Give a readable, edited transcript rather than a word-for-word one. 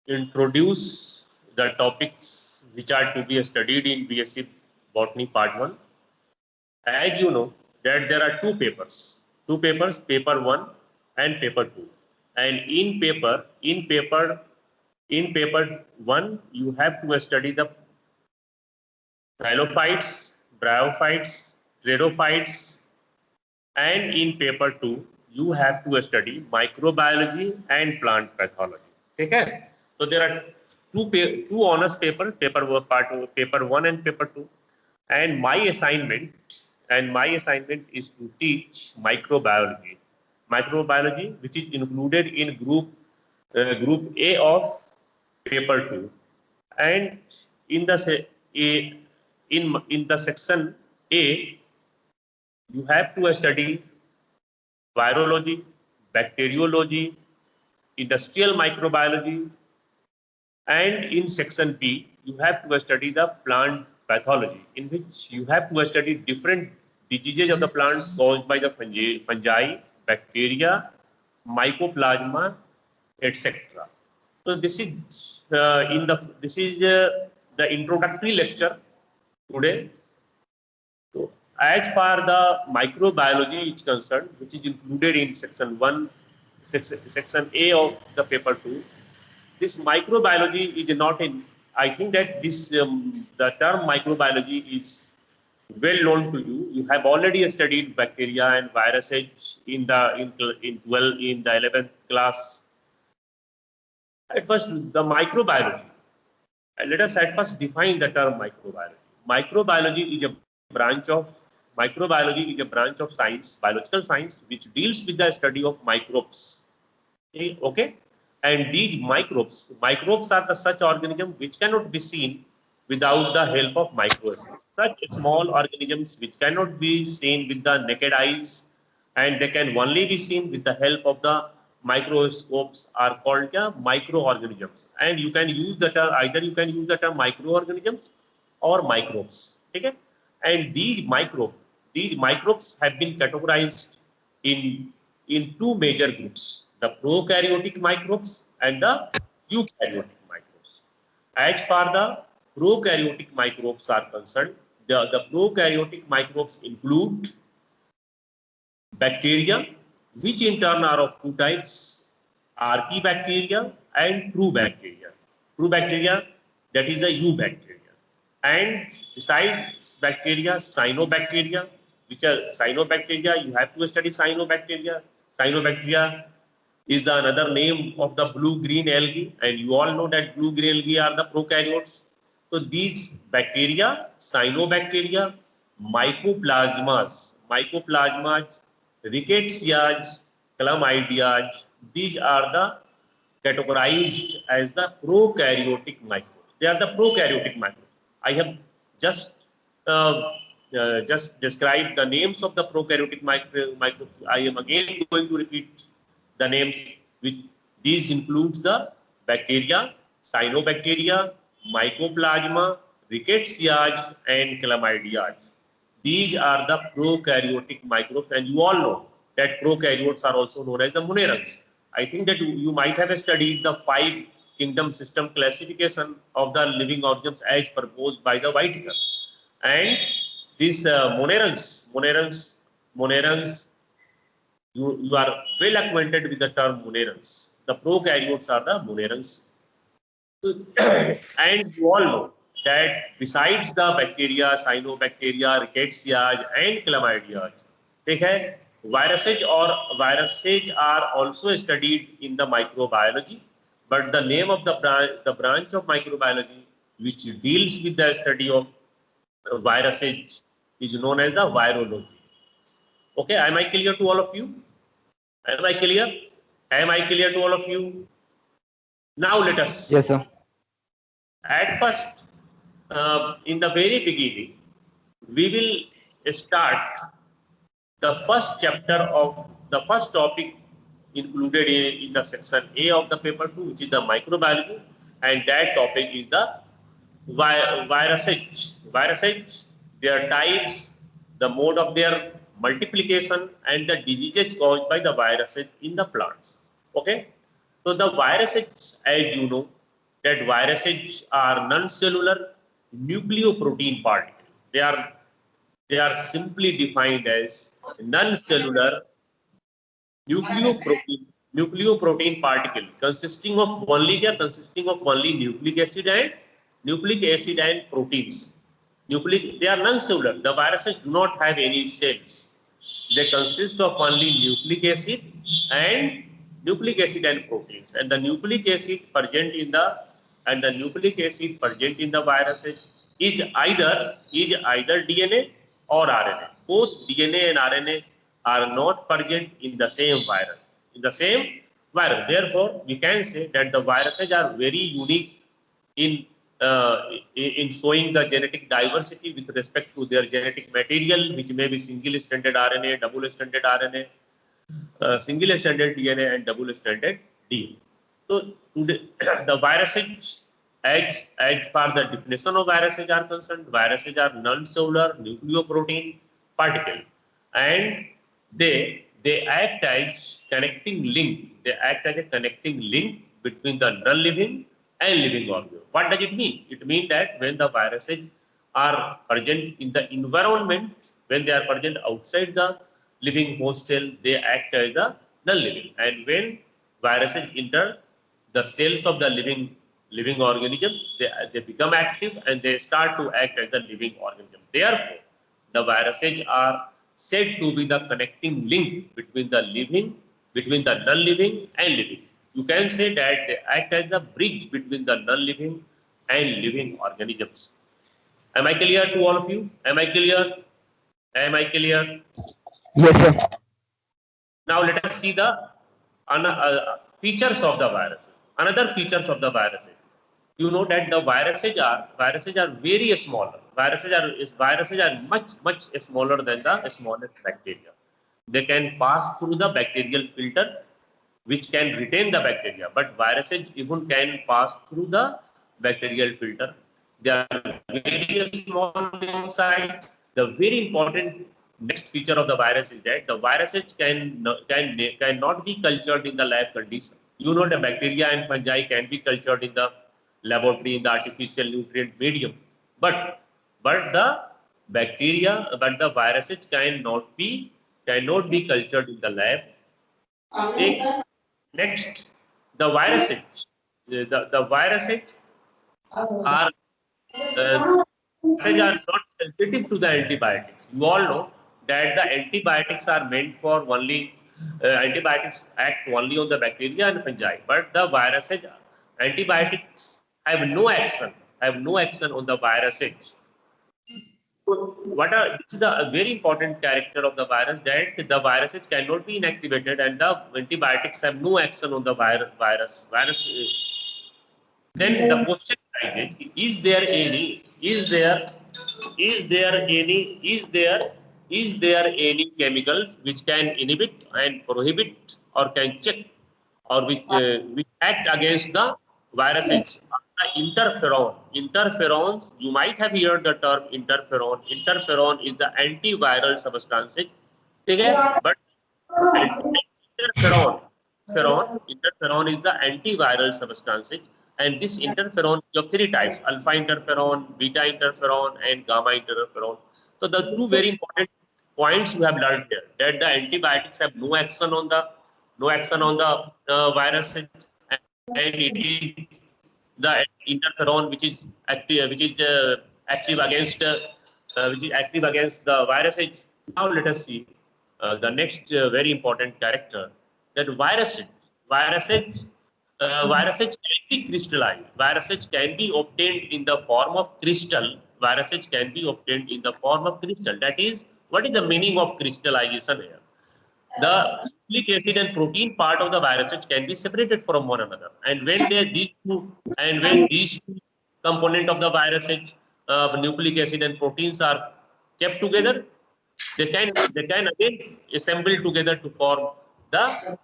introduce the topics which are to be studied in BSc Botany Part 1. As you know that there are two papers, paper 1 and paper 2. And in paper 1, you have to study the phylophytes, bryophytes, pteridophytes, and in paper 2, you have to study microbiology and plant pathology. Okay? So there are two honors papers, paper 1 and paper 2. And my assignment is to teach microbiology, which is included in group A of paper 2. And in the A, in the section A, you have to study virology, bacteriology, industrial microbiology, and in section B, you have to study the plant pathology, in which you have to study different diseases of the plants caused by the fungi, bacteria, mycoplasma, etc. So this is the introductory lecture today. So as far the microbiology is concerned, which is included in section 1, section A of the paper 2, this microbiology is not in. I think that the term microbiology is well known to you. You have already studied bacteria and viruses in the 11th class. At first, the microbiology. Let us at first define the term microbiology. Microbiology is a branch of science, biological science, which deals with the study of microbes. Okay, and these microbes are the such organisms which cannot be seen without the help of microscope. Such small organisms which cannot be seen with the naked eyes, and they can only be seen with the help of the microscopes, are called microorganisms. And you can use the term, either you can use the term microorganisms or microbes. Okay, and these microbes have been categorized in two major groups: the prokaryotic microbes and the eukaryotic microbes. As far the prokaryotic microbes are concerned, the prokaryotic microbes include bacteria, which in turn are of two types: archaebacteria and true bacteria. True bacteria, that is a eubacteria. And besides bacteria, cyanobacteria, which are cyanobacteria, you have to study cyanobacteria. Cyanobacteria is the another name of the blue-green algae, and you all know that blue-green algae are the prokaryotes. So these bacteria, cyanobacteria, mycoplasmas, rickettsias, chlamydias, these are the categorized as the prokaryotic microbes. They are the prokaryotic microbes. I have just just described the names of the prokaryotic microbes. I am again going to repeat the names, which these includes the bacteria, cyanobacteria, mycoplasma, rickettsias, and chlamydias. These are the prokaryotic microbes, and you all know that prokaryotes are also known as the monerans. I think that you might have studied the 5 kingdom system classification of the living organisms as proposed by the Whitaker. And these monerans, you are well acquainted with the term monerans. The prokaryotes are the monerans. And you all know that besides the bacteria, cyanobacteria, rickettsias, and chlamydias, viruses are also studied in the microbiology. But the name of the branch of microbiology which deals with the study of viruses is known as the virology. Okay, am I clear to all of you? Am I clear? Am I clear to all of you? Now let us. Yes, sir. At first, in the very beginning, we will start the first chapter of the first topic included in the section A of the paper 2, which is the microbiology, and that topic is the viruses. Viruses, their types, the mode of their multiplication, and the diseases caused by the viruses in the plants. Okay, so the viruses, as you know, that viruses are non-cellular nucleoprotein particles. They are simply defined as non-cellular nucleoprotein nucleoprotein particle consisting of only nucleic acid and proteins. They are non-cellular. The viruses do not have any cells. They consist of only and nucleic acid and proteins. And the nucleic acid present in the viruses is either DNA or RNA. Both DNA and RNA are not present in the same virus. Therefore, we can say that the viruses are very unique in in showing the genetic diversity with respect to their genetic material, which may be single-stranded RNA, double-stranded RNA, single-stranded DNA, and double-stranded DNA. So, today, the viruses, as far the definition of viruses are concerned, viruses are non-cellular nucleoprotein particle, and they act as connecting link. They act as a connecting link between the non-living and living organism. What does it mean? It means that when the viruses are present in the environment, when they are present outside the living host cell, they act as the non-living. And when viruses enter the cells of the living organism, they become active and they start to act as the living organism. Therefore, the viruses are said to be the connecting link between the non-living and living. You can say that they act as the bridge between the non-living and living organisms. Am I clear to all of you? Am I clear? Yes, sir. Now let us see the features of the viruses. Another features of the viruses. You know that the viruses are very small. Viruses are much smaller than the smallest bacteria. They can pass through the bacterial filter, which can retain the bacteria, but viruses even can pass through the bacterial filter. They are very small inside. The very important next feature of the virus is that the viruses cannot be cultured in the lab condition. You know, the bacteria and fungi can be cultured in the laboratory in the artificial nutrient medium, but the viruses cannot be cultured in the lab. Next, the viruses. The viruses are viruses are not sensitive to the antibiotics. You all know that the antibiotics are meant for only antibiotics act only on the bacteria and fungi, but the viruses antibiotics have no action on the viruses. So this is a very important character of the virus, that the viruses cannot be inactivated and the antibiotics have no action on the virus. Then the question arises: is there any chemical which can inhibit and prohibit or can check or which act against the viruses? Interferons, you might have heard the term interferon. Interferon is the antiviral substance. Okay? But interferon is the antiviral substance, and this interferon is of three types: alpha interferon, beta interferon, and gamma interferon. So the two very important points you have learned here, that the antibiotics have no action on the virus, and it is the interferon which is active against the viruses. Now let us see the next very important character, that viruses can be crystallized. Viruses can be obtained in the form of crystal. That is, what is the meaning of crystallization here? The nucleic acid and protein part of the viruses can be separated from one another, and when these two component of the viruses, nucleic acid and proteins, are kept together, they can again assemble together to form the